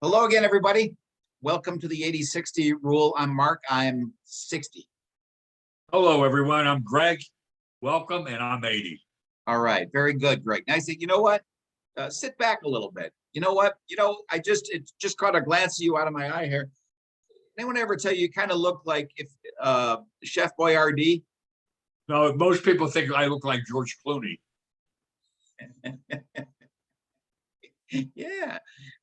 Hello again, everybody. Welcome to the 80-60 rule. I'm Mark. I'm 60. Hello, everyone. I'm Greg. Welcome, and I'm 80. All right. Very good, Greg. Nice. You know what? Sit back a little bit. You know what? It just caught a glance of you out of my eye here. Anyone ever tell you kind of look like if Chef Boyardee? No, most people think I look like George Clooney. Yeah.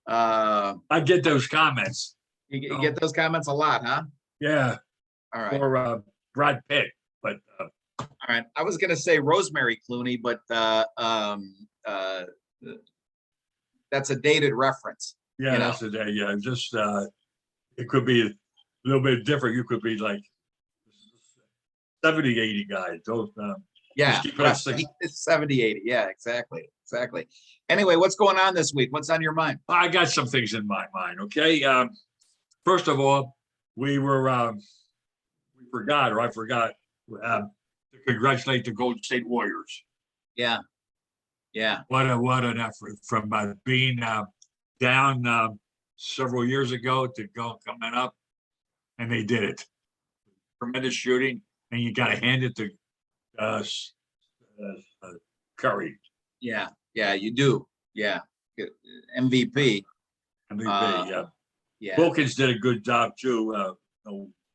I get those comments. You get those comments a lot, huh? Yeah. All right. Or Brad Pitt. But all right. I was gonna say Rosemary Clooney, but that's a dated reference. yeah, that's the day. Yeah, just it could be a little bit different. You could be like 70, 80 guys. Those Yeah, keep it at 60. 70, 80. Yeah, exactly. Anyway, what's going on this week? What's on your mind? I got some things in my mind. Okay. First of all, we forgot to congratulate the Golden State Warriors. Yeah. What an effort from being down several years ago to coming up, and they did it. Tremendous shooting, and you got to hand it to Curry. Yeah, you do. Yeah, MVP. MVP. Yeah. Wilkins did a good job too.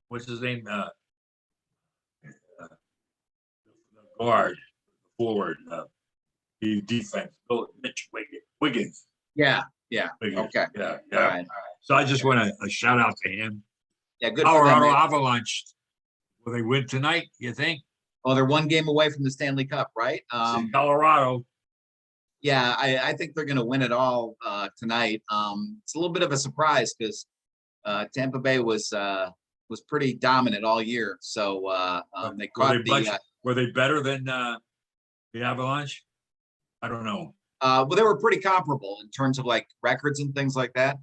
What's his name? The guard, forward, the defense. Mitch Wiggins. Yeah. Wiggins. Okay. Yeah. All right. So I just want a shout out to him. Yeah, good for Colorado them. Avalanche. Will they win tonight? You think? Oh, they're one game away from the Stanley Cup, right? Colorado. Yeah, I think they're going to win it all tonight. It's a little bit of a surprise because Tampa Bay was pretty dominant all year. So they caught were they better than the Avalanche? I don't know. Well, they were pretty comparable in terms of like records and things like that.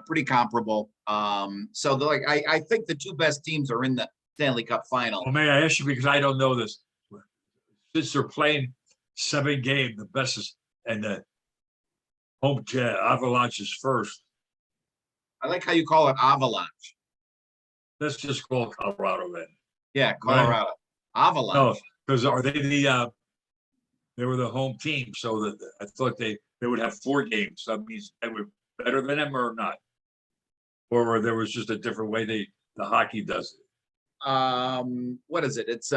Pretty comparable. So they're like I think the two best teams are in the Stanley Cup final. Well, may I ask you, because I don't know this, since they're playing 7 games, the best is, and the home Avalanche is first. I like how you call it Avalanche. Let's just call Colorado then. Yeah, Colorado. Right. Avalanche. No, because are they they were the home team, so that I thought they would have 4 games. So that means they were better than them or not, or there was just a different way the hockey does it. What is it? It's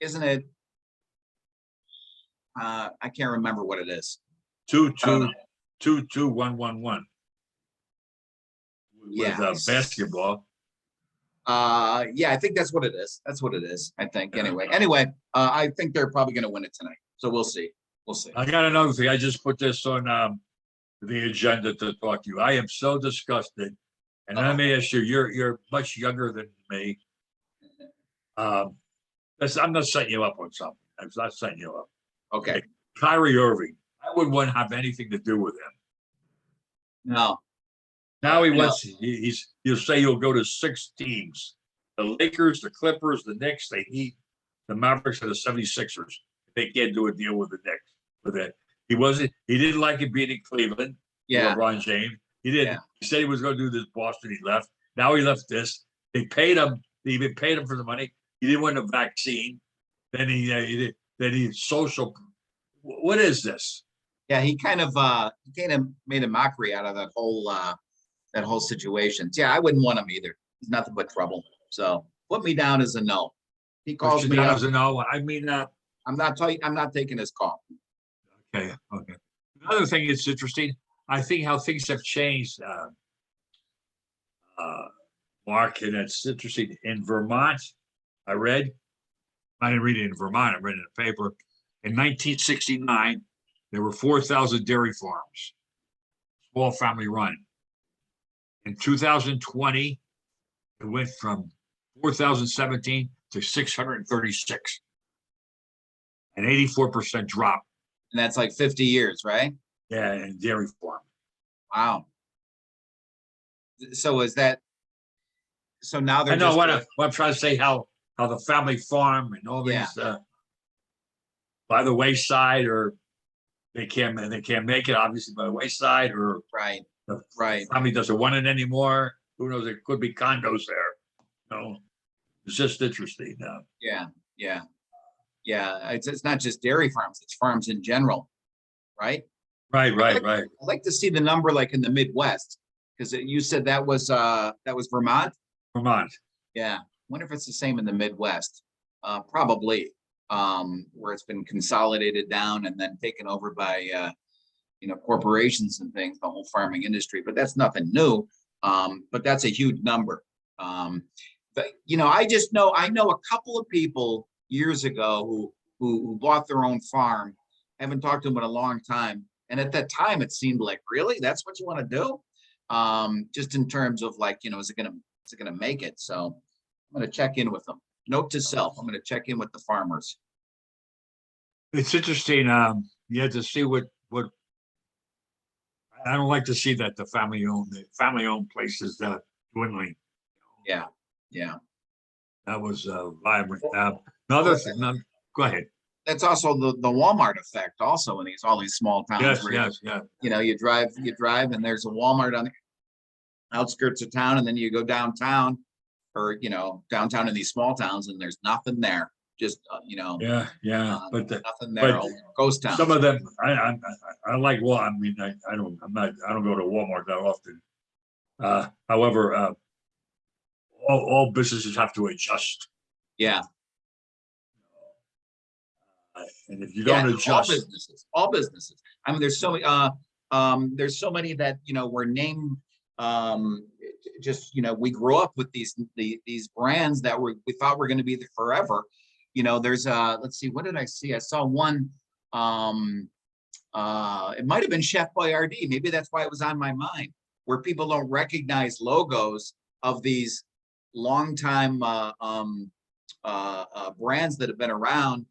isn't it? I can't remember what it is. 2-2-2-2-1-1-1. Yeah. With basketball. Yeah, I think that's what it is. I think. Anyway, I think they're probably going to win it tonight. So we'll see. I got another thing. I just put this on the agenda to talk to you. I am so disgusted. And let me ask you, you're much younger than me. I'm not setting you up on something. I'm not setting you up. Okay. Kyrie Irving. I wouldn't want to have anything to do with him. No. Now he wants. He'll say he'll go to 6 teams: the Lakers, the Clippers, the Knicks, the Heat, the Mavericks, and the 76ers. They can't do a deal with the Knicks. With it, he didn't like it being in Cleveland. Yeah. LeBron James. He didn't. Yeah. He said he was going to do this Boston. He left. Now he left this. They paid him. They even paid him for the money. He didn't want a vaccine. Then he social. What is this? Yeah, he kind of made a mockery out of that whole situation. Yeah, I wouldn't want him either. He's nothing but trouble. So put me down as a no. He calls me up. As a no. I mean, I'm not taking his call. Okay. Another thing that's interesting, I think how things have changed, Mark, and it's interesting. In Vermont, I didn't read it in Vermont, I read it in the paper. In 1969, there were 4,000 dairy farms, small family run. In 2020, it went from 4,017 to 636, an 84% drop. And that's like 50 years, right? Yeah, in dairy farm. Wow. So now they're I know what I'm trying to say, how the family farm and all these by the wayside, or they can't make it obviously by the wayside, or right. The Right. family doesn't want it anymore. Who knows? It could be condos there. It's just interesting. Yeah, yeah, yeah. It's not just dairy farms, it's farms in general, right? Right, right, right. I'd like to see the number like in the Midwest, because you said that was Vermont. Vermont. Yeah, wonder if it's the same in the Midwest. Probably, where it's been consolidated down and then taken over by corporations and things, the whole farming industry. But that's nothing new. But that's a huge number. But I know a couple of people years ago who bought their own farm. I haven't talked to them in a long time. And at that time, it seemed like, really, that's what you want to do? Just in terms of like, is it gonna make it? So I'm gonna check in with them. Note to self, I'm gonna check in with the farmers. It's interesting. You have to see what I don't like to see that the family owned places dwindling. Yeah, yeah. That was vibrant. Another thing. Go ahead. That's also the Walmart effect also in all these small towns. Yes, where yes, yeah. you drive and there's a Walmart on the outskirts of town, and then you go downtown or downtown in these small towns and there's nothing there. Just Yeah, yeah. But nothing there. but Ghost town. some of them, I like. Well, I mean, I don't go to Walmart that often. However, all businesses have to adjust, Yeah. and if you don't All adjust, businesses. I mean, there's so many that were named. We grew up with these brands that we thought were going to be there forever. There's let's see, what did I see? I saw one. It might have been Chef Boyardee. Maybe that's why it was on my mind. Where people don't recognize logos of these longtime brands that have been around.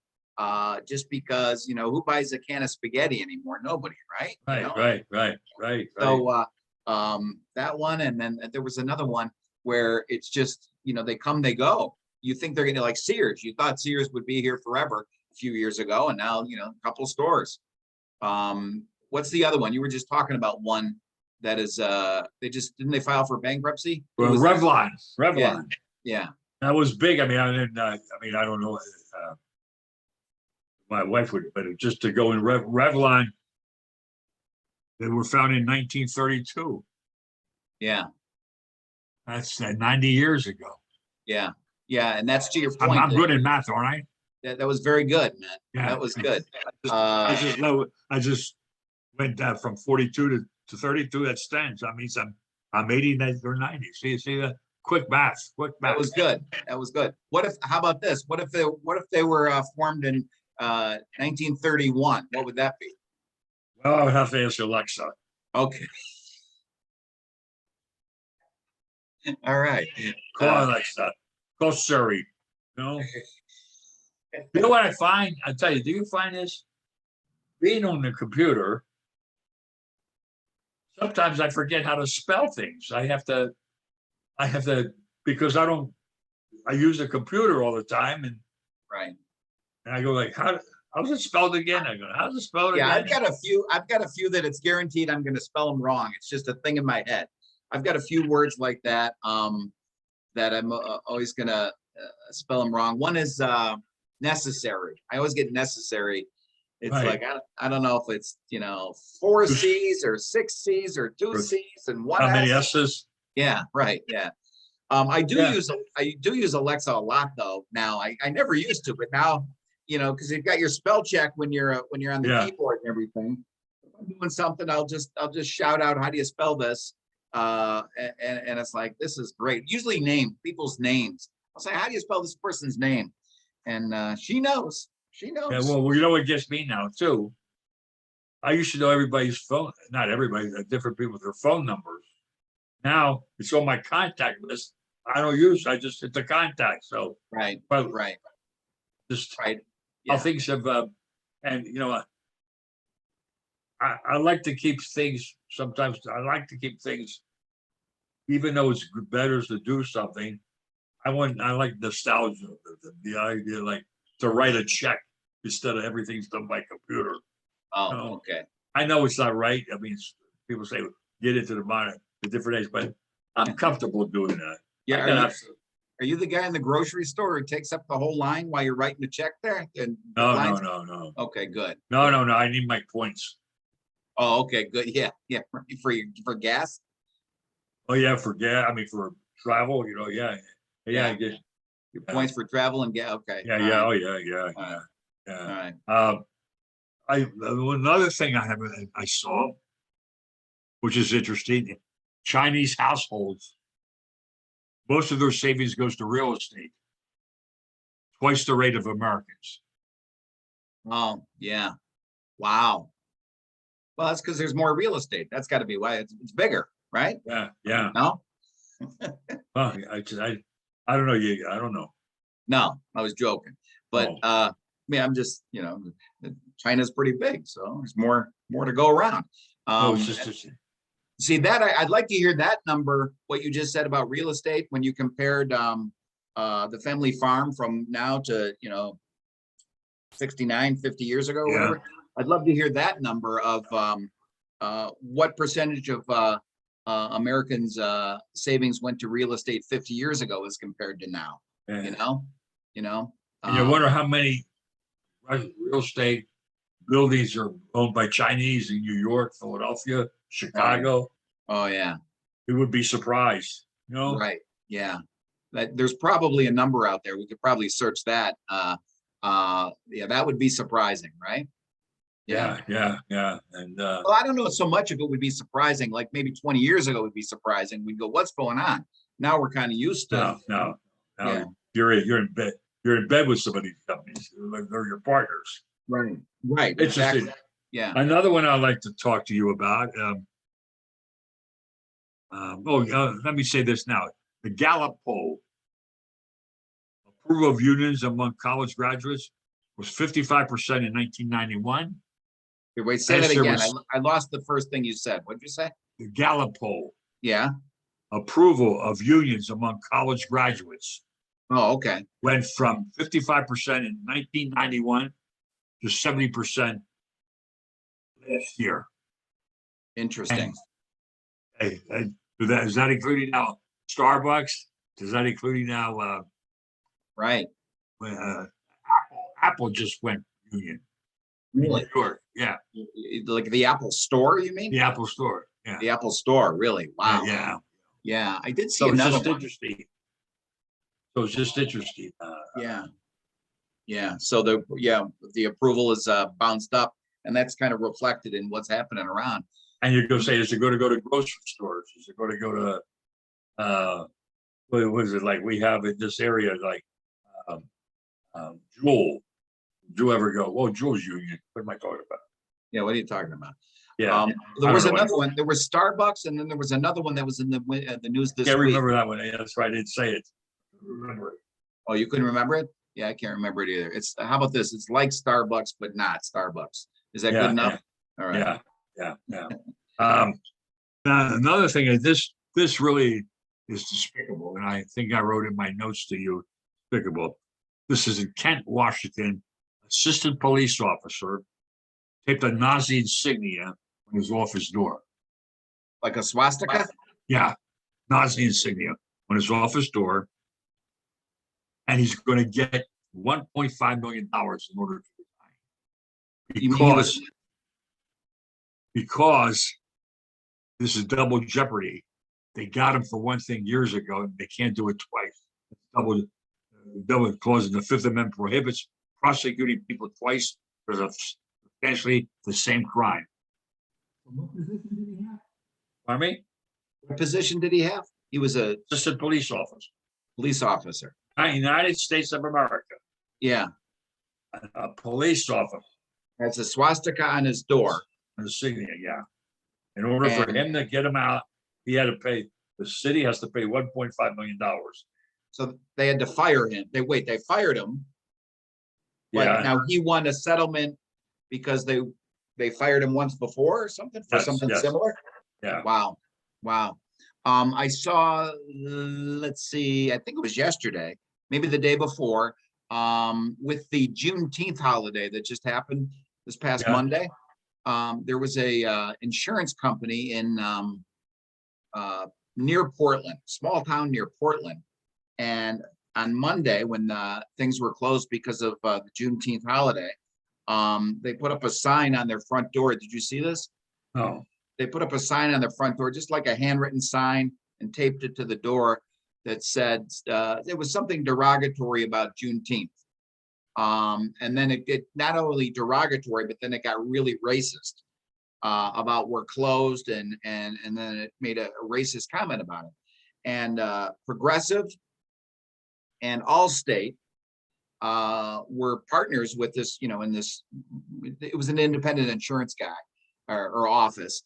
Just because who buys a can of spaghetti anymore? Nobody, right? Right. So that one, and then there was another one where it's just they come, they go. You think they're gonna, like Sears. You thought Sears would be here forever a few years ago, and now a couple stores. What's the other one? You were just talking about one that is didn't they file for bankruptcy? Well, Revlon. Yeah. That was big. I mean, I don't know. My wife would, but just to go in Revlon, they were founded in 1932. Yeah. That's 90 years ago. Yeah. Yeah. And that's to your point. I'm good in math, aren't I? That was very good, man. Yeah. That was good. I just went from 42 to 32. That stands. That means I'm 80 or 90. See the quick math. That was good. That was good. How about this? What if they were formed in 1931? What would that be? Well, I would have to ask Alexa. Okay. All right. Call Alexa. Call Siri. You know what I find? I tell you, do you find this? Being on the computer, sometimes I forget how to spell things. I have to because I use the computer all the time, and right. And I go like, how's it spelled again? I go, how's it spelled again? Yeah, I've got a few that it's guaranteed I'm going to spell them wrong. It's just a thing in my head. I've got a few words like that that I'm always going to spell them wrong. One is necessary. I always get necessary. It's right. Like I don't know if it's 4 C's or 6 C's or 2 C's and 1 How many S. S's? Yeah, right. Yeah. I do use Alexa a lot though. Now I never used to, but now because you've got your spell check when you're on the keyboard and everything. If I'm doing something, I'll just shout out, how do you spell this? And it's like, this is great. Usually people's names. I'll say, how do you spell this person's name? And she knows. She knows. Yeah, well, you know what gets me now too. I used to know everybody's phone, not everybody, different people, their phone numbers. Now it's on my contact list. I just hit the contact. So right. Just right. How things have, and I like to keep things. Sometimes I like to keep things, even though it's better to do something. I like nostalgia, the idea, like to write a check instead of everything's done by computer. Oh, okay. I know it's not right. I mean, people say, get into the different age, but I'm comfortable doing that. Yeah, I are got you, abs- are you the guy in the grocery store who takes up the whole line while you're writing the check there? And the No, lines? no. Okay, good. No, no, no. I need my points. Oh, okay, good. Yeah, yeah, for gas. Oh, yeah, for gas, I mean, for travel, yeah. Yeah, I Yeah. get, Your Yeah. points for travel and gas. Okay. yeah, all yeah, right, oh, yeah, all right, all yeah. right. Another thing I saw, which is interesting, Chinese households, most of their savings goes to real estate, twice the rate of Americans. Oh, yeah. Wow. Well, that's because there's more real estate. That's got to be why it's bigger, right? Yeah, yeah. No, Well, I don't know. I don't know. no, I was joking. But Oh. I'm just, China's pretty big, so there's more to go around. No, it's Um, just, See that I'd like to hear that number, what you just said about real estate, when you compared the family farm from now to 69, 50 years ago or Yeah. whatever. I'd love to hear that number of what percentage of Americans savings went to real estate 50 years ago as compared to now. yeah. You know, you know. And you wonder how many real estate buildings are owned by Chinese in New York, Philadelphia, Chicago. Oh yeah. You would be surprised, Right. Yeah. There's probably a number out there. We could probably search that. Yeah, that would be surprising, right? Yeah, yeah. And Well, I don't know so much if it would be surprising, like maybe 20 years ago would be surprising. We'd go, what's going on? Now we're kind of used to. no. Yeah. You're in bed. You're in bed with some of these companies. They're your partners. Right. Right. Interesting. Exactly. Yeah. Another one I'd like to talk to you about. Let me say this now. The Gallup poll, approval of unions among college graduates was 55% in 1991. Okay, wait, say that Last year again. was- I lost the first thing you said. What'd you say? The Gallup poll, Yeah. approval of unions among college graduates Oh, okay. went from 55% in 1991 to 70% last year. Interesting. Hey, is that including now Starbucks? Does that including now Right. Apple just went union. Really? Sure. Yeah, Like the Apple Store, you mean? the Apple Store. Yeah, The Apple Store, really? Wow. yeah. Yeah, I did see So it's another just one. interesting. So it's just interesting. Yeah. Yeah. So the approval is bounced up, and that's kind of reflected in what's happening around. And you're gonna say, is it gonna go to grocery stores? Is it gonna go to what was it like we have in this area, like Jewel? Do you ever go, well, Jewel's union? What am I talking about? Yeah, what are you talking about? Yeah, There I was don't know another one. There was Starbucks, and then there was another one that was in the news this can't week. remember that one. Yeah, that's right. I didn't say it. Remember it. Oh, you couldn't remember it? Yeah, I can't remember it either. It's how about this? It's like Starbucks, but not Starbucks. Is that Yeah, good enough? All right. Yeah. Now, another thing is this really is despicable, and I think I wrote in my notes to you, despicable. This is in Kent, Washington. Assistant police officer taped a Nazi insignia on his office door. Like a swastika? Yeah, Nazi insignia on his office door. And he's going to get $1.5 million in order to resign. You mean he was- Because this is double jeopardy. They got him for one thing years ago, and they can't do it twice. Double clause in the Fifth Amendment prohibits prosecuting people twice for substantially the same crime. What position did he have? Pardon me? What position did he have? He was a Assistant police officer, police officer. United States of America, Yeah. a police officer, Has a swastika on his door. insignia, yeah. In order for And- him to get him out, he had to pay, the city has to pay $1.5 million. So they had to fire him. They fired him. But Yeah, now he won a settlement because they fired him once before or something for Yes, something yes. similar. yeah, Wow. Wow. I saw, let's see, I think it was yesterday, maybe the day before, with the Juneteenth holiday that just happened this past Yeah. Monday. There was a insurance company in near Portland, small town near Portland. And on Monday, when things were closed because of the Juneteenth holiday, they put up a sign on their front door. Did you see this? No. They put up a sign on their front door, just like a handwritten sign, and taped it to the door that said it was something derogatory about Juneteenth. And then it not only derogatory, but then it got really racist about we're closed, and then it made a racist comment about it. And Progressive and Allstate were partners with this, in this, it was an independent insurance guy or office.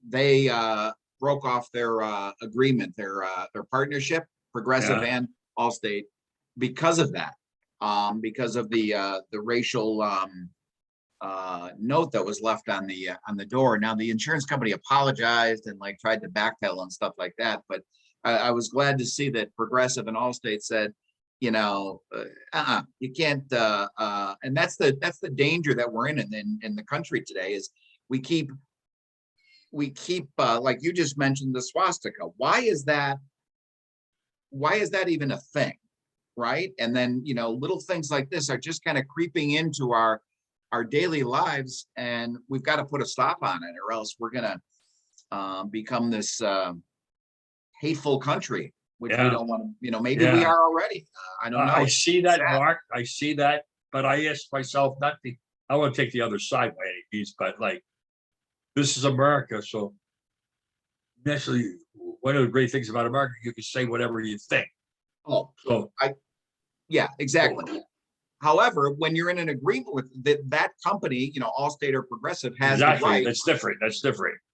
They broke off their agreement, their partnership, Progressive and Allstate, because of that, because of the racial note that was left on the door. Now the insurance company apologized and like tried to backpedal and stuff like that, but I was glad to see that Progressive and Allstate said, you can't, and that's the danger that we're in the country today, is we keep like you just mentioned, the swastika. Why is that even a thing? Right. And then, little things like this are just kind of creeping into our daily lives, and we've got to put a stop on it, or else we're going to become this hateful country, which we don't want to, maybe we are already. I don't know. I see that, Mark. I see that, but I ask myself, I want to take the other side by any means, but like, this is America. So naturally, one of the great things about America, you can say whatever you think. Oh, so yeah, exactly. However, when you're in an agreement with that company, Allstate or Progressive has the right. That's different.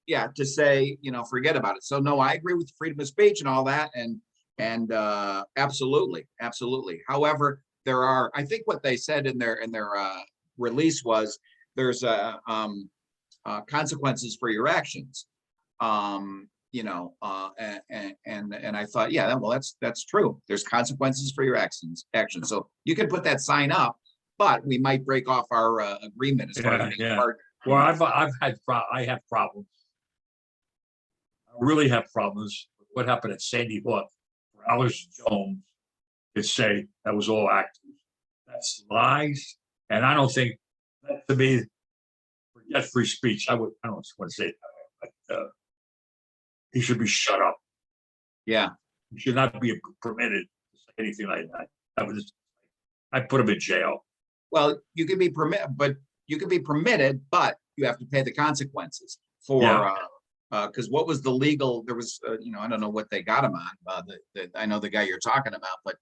Yeah, to say, forget about it. So no, I agree with freedom of speech and all that, and absolutely. However, there are, I think what they said in their release was there's consequences for your actions. And I thought, yeah, well, that's true. There's consequences for your actions. So you can put that sign up, but we might break off our agreement as far as being part. Well, I have problems. I really have problems with what happened at Sandy Hook. For Alice Jones could say that was all actors. That's lies, and I don't think that, to me, forget free speech. I don't want to say it that way, but he should be shut up. Yeah, he should not be permitted to say anything like that. I'd put him in jail. Well, you can be permitted, but you have to pay the consequences for. Because what was the legal? There was, I don't know what they got him on. I know the guy you're talking about, but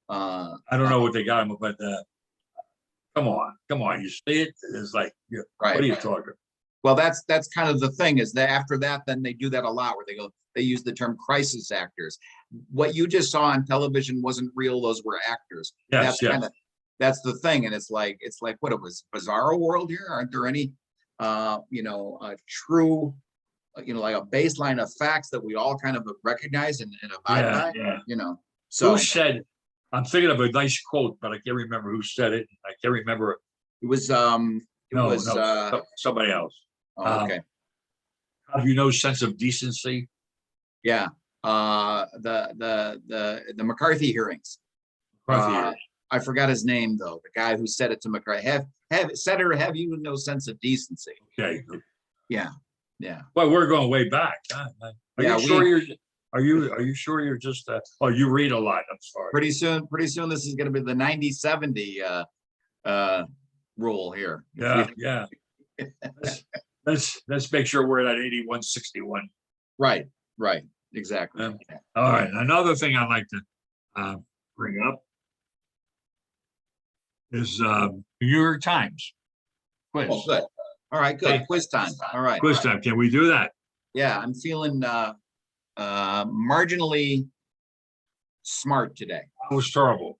I don't know what they got him. But come on, you see it? It's like, right. What are you talking? Well, that's kind of the thing, is that after that, then they do that a lot, where they use the term crisis actors. What you just saw on television wasn't real; those were actors. Yes, that's the thing, and it's like what, it was bizarro world here. Aren't there any, true, like a baseline of facts that we all kind of recognize and abide by? Yeah. So who said? I'm thinking of a nice quote, but I can't remember who said it. I can't remember. It was somebody else. Oh, okay. Have you no sense of decency? Yeah. The McCarthy hearings. I forgot his name though. The guy who said it to McCarthy. Senator, have you no sense of decency? Okay. Yeah. Well, we're going way back. Huh? Are you sure you're just? You read a lot. I'm sorry. Pretty soon, this is going to be the 90-70 rule here. Yeah. Let's make sure we're at 81-61. Right. Exactly. All right. Another thing I'd like to bring up is New York Times quiz. Oh, good. All right, good. Hey. Quiz time. All right. Quiz time. Can we do that? Yeah, I'm feeling marginally smart today. I was terrible.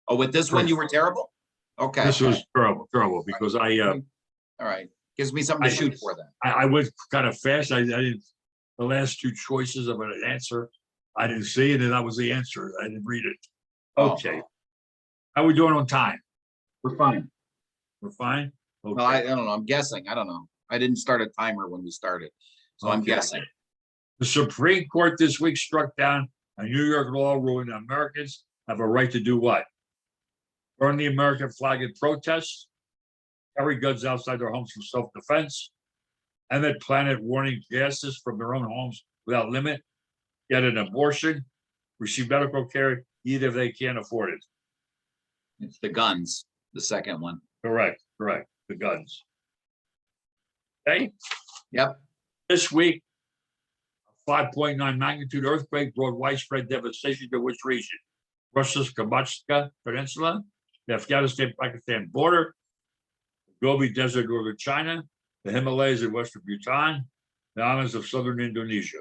Oh, with this one you were terrible? Okay. This was terrible because all right. Gives me something to shoot for then. I went kind of fast. I didn't, the last two choices of an answer, I didn't see it, and that was the answer. I didn't read it. Okay. How are we doing on time? We're fine. We're fine? Okay. Well, I don't know. I'm guessing. I don't know. I didn't start a timer when we started. So I'm Okay. guessing. The Supreme Court this week struck down a New York law ruling that Americans have a right to do what? Burn the American flag in protest, carry guns outside their homes for self-defense, emit planet warning gases from their own homes without limit, get an abortion, receive medical care, even if they can't afford it. It's the guns, the second one. Correct, the guns. Okay, Yep. this week, a 5.9 magnitude earthquake brought widespread devastation to which region? Russia's Kamchatka Peninsula, the Afghanistan-Pakistan border, the Gobi Desert, northern China, the Himalayas in western Bhutan, the islands of southern Indonesia.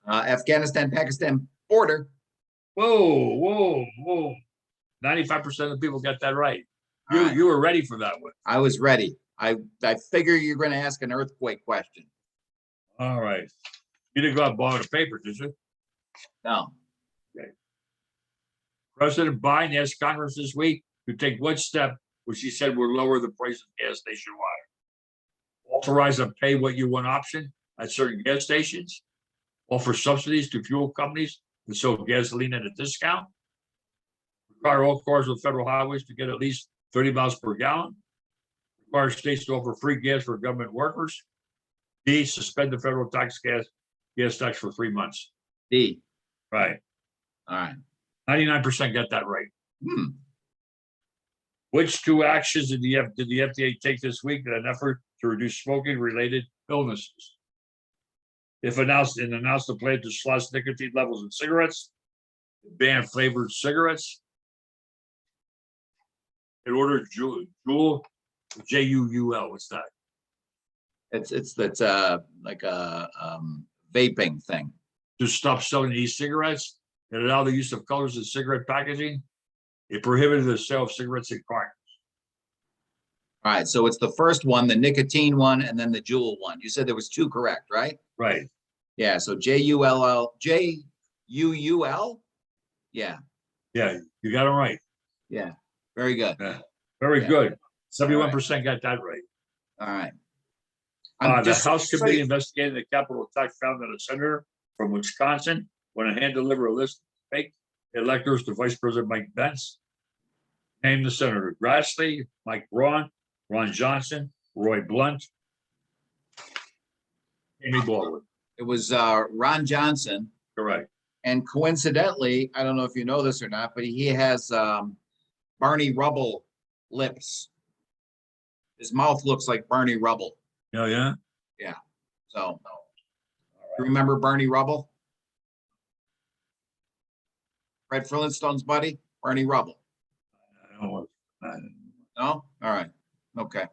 Afghanistan, Pakistan border. Whoa. 95% of the people got that right. All right. You were ready for that one. I was ready. I figure you're going to ask an earthquake question. All right. You didn't go out and borrow the paper, did you? No. President Biden asked Congress this week to take what step which he said would lower the price of gas nationwide. Authorize a pay what you want option at certain gas stations. Offer subsidies to fuel companies to sell gasoline at a discount. Require all cars on federal highways to get at least 30 miles per gallon. Require states to offer free gas for government workers. D, suspend the federal gas tax for 3 months. D. Right. All right. 99% got that right. Which two actions did the FDA take this week in an effort to reduce smoking-related illnesses? If announced a plan to slash nicotine levels in cigarettes, ban flavored cigarettes. It ordered Juul, Juul. What's that? It's like a vaping thing. To stop selling e-cigarettes. It allowed the use of colors in cigarette packaging. It prohibited the sale of cigarettes in cartons. All right. So it's the first one, the nicotine one, and then the Juul one. You said there was two correct, right? Right. Yeah. So Juul. Yeah. Yeah, you got it right. Yeah. Very good. Yeah. Very Yeah. good. 71% got that right. All right. The House Committee investigating the Capitol attack found that a senator from Wisconsin went to hand deliver a list of fake electors to Vice President Mike Pence. Named the Senator Grassley, Mike Braun, Ron Johnson, Roy Blunt, Amy Baldwin. It was Ron Johnson. Correct. And coincidentally, I don't know if you know this or not, but he has Barney Rubble lips. His mouth looks like Barney Rubble. Oh, yeah? So, you remember Barney Rubble? Fred Flintstone's buddy, Barney Rubble. I don't know. No? All right. Okay.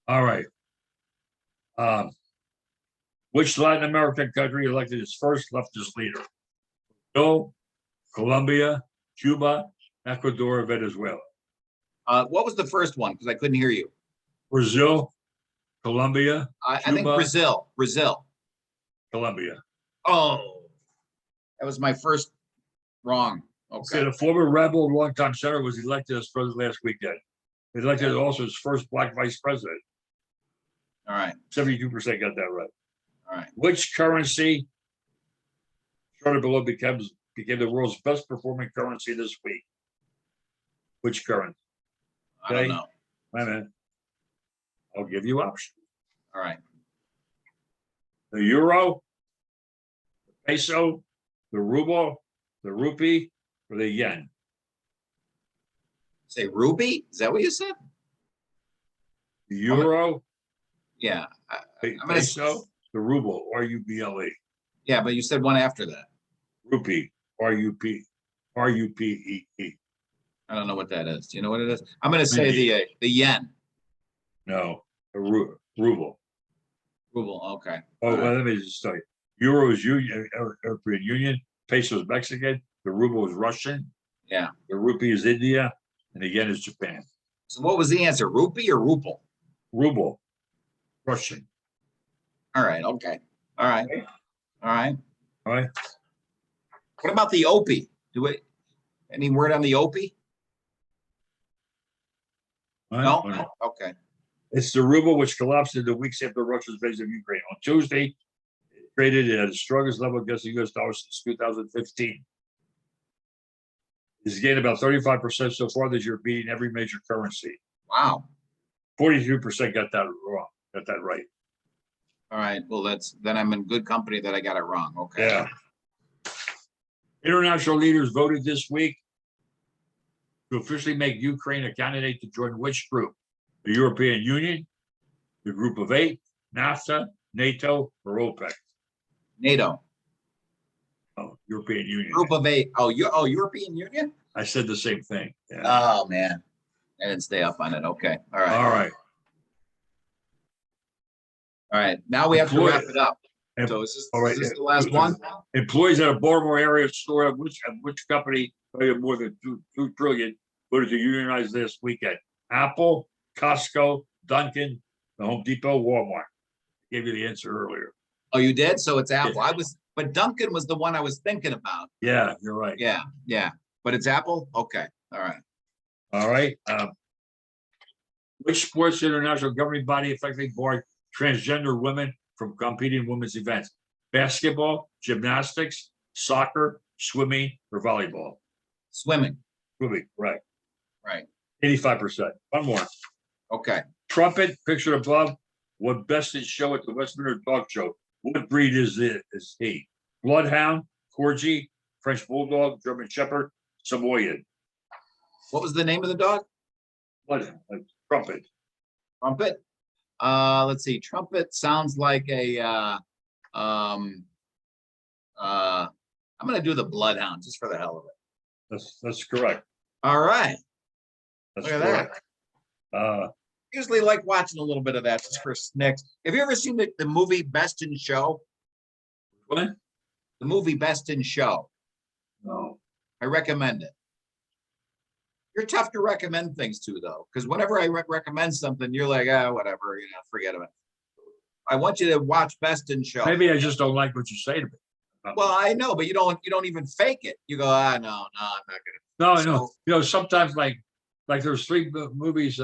All right. Which Latin American country elected its first leftist leader? Brazil, Colombia, Cuba, Ecuador, Venezuela. What was the first one? Because I couldn't hear you. Brazil, Colombia, I think Cuba. Brazil. Colombia. Oh, that was my first wrong. Okay. Okay. The former rebel longtime senator was elected as president last weekend. He elected also his first black vice president. All right. 72% got that right. All right. Which currency, shorted below, became the world's best performing currency this week? Which currency? I don't know. Wait a minute. I'll give you options. All right. The euro, the peso, the ruble, the rupee, or the yen. Say Ruby? Is that what you said? The euro, Yeah. the I'm gonna s- peso, the ruble, R-U-B-L-E. Yeah, but you said one after that. Rupee, R-U-P-E-E. I don't know what that is. Do you know what it is? I'm going to say the yen. No, the ruble. Ruble. Okay. Oh, All right. well, let me just tell you. Euro is European Union, peso is Mexican, the ruble is Russian. Yeah. The rupee is India, and the yen is Japan. So what was the answer? Rupee or ruble? Ruble, Russian. All right. Okay. All right. All right. All right. What about the Opie? Any word on the Opie? All right. No. All right. Okay. It's the ruble which collapsed in the weeks after Russia's invasion of Ukraine. On Tuesday, it traded at its strongest level against the US dollar since 2015. It's gained about 35% so far this year, beating every major currency. Wow. 42% got that wrong, got that right. All right. Well, then I'm in good company that I got it wrong. Okay. Yeah. International leaders voted this week to officially make Ukraine a candidate to join which group? The European Union, the Group of Eight, NAFTA, NATO, or OPEC? NATO. Oh, European Union. Group of Eight. Oh, European Union? I said the same thing. Yeah. Oh, man. I didn't stay up on it. Okay. All right. All right. All right. Now we have to wrap it up. Em- So is all right. this the last one? Employees at a Baltimore area store of which company paid more than two trillion voted to unionize this weekend? Apple, Costco, Dunkin', the Home Depot, Walmart. I gave you the answer earlier. Oh, you did? So it's Apple. Yeah. But Duncan was the one I was thinking about. Yeah, you're right. Yeah. But it's Apple? Okay. All right. All right. Which sports international governing body effectively barred transgender women from competing in women's events? Basketball, gymnastics, soccer, swimming, or volleyball? Swimming. Swimming, right. Right. 85%. One more. Okay. Trumpet, pictured above, won Best in Show at the Westminster Dog Show. What breed is he? Bloodhound, Corgi, French Bulldog, German Shepherd, Samoyed. What was the name of the dog? Bloodhound, Trumpet. Trumpet. Let's see. Trumpet sounds like a I'm gonna do the Bloodhound just for the hell of it. That's correct. All right. That's Look at that. correct. Usually like watching a little bit of that just for snacks. Have you ever seen the movie Best in Show? What? The movie Best in Show. No. I recommend it. You're tough to recommend things to, though, because whenever I recommend something, you're like, whatever, forget about it. I want you to watch Best in Show. Maybe I just don't like what you say to me. Well, I know, but you don't even fake it. You go, no, I'm not No, gonna. no. You know, sometimes like there's three movies.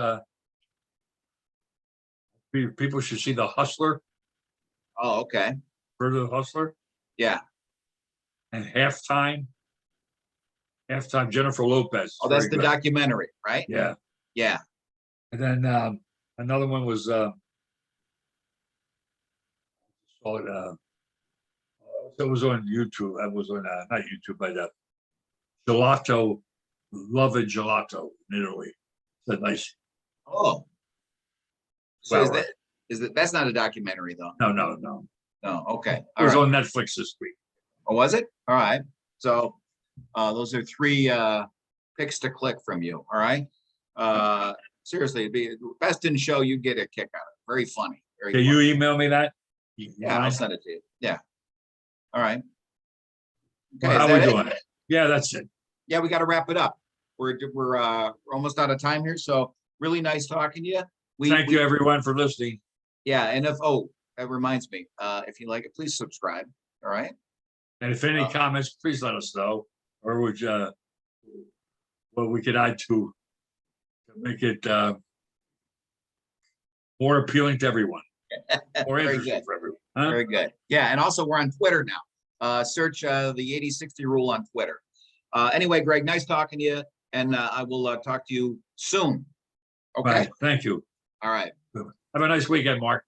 People should see The Hustler. Oh, okay. Heard of The Hustler? Yeah. And Halftime, Jennifer Lopez. Oh, that's Very the good. documentary, right? Yeah. Yeah. And then another one was saw it. It was on YouTube. It was on not YouTube, but Gelato, Love and Gelato in Italy. It's a nice. Oh. So Well, that's not a documentary though? No. No. Okay. It was on Netflix this week. Oh, was it? All right. So those are three picks to click from you. All right. Seriously, it'd be Best in Show. You get a kick out of it. Very funny. Very Can funny. you email me that? Yeah, I'll send it to you. Yeah. All right. Okay. How is we that it? doing? Yeah, that's it. Yeah, we got to wrap it up. We're almost out of time here. So really nice talking to you. Thank you, everyone, for listening. Yeah, and that reminds me, if you like it, please subscribe. All right. And if any comments, please let us know, or would what we could add to make it more appealing to everyone, more Very interesting good. for everyone. Huh? Very good. Yeah, and also we're on Twitter now. Search the 80/60 rule on Twitter. Anyway, Greg, nice talking to you, and I will talk to you soon. Okay. Right. Thank you. All right. Have a nice weekend, Mark.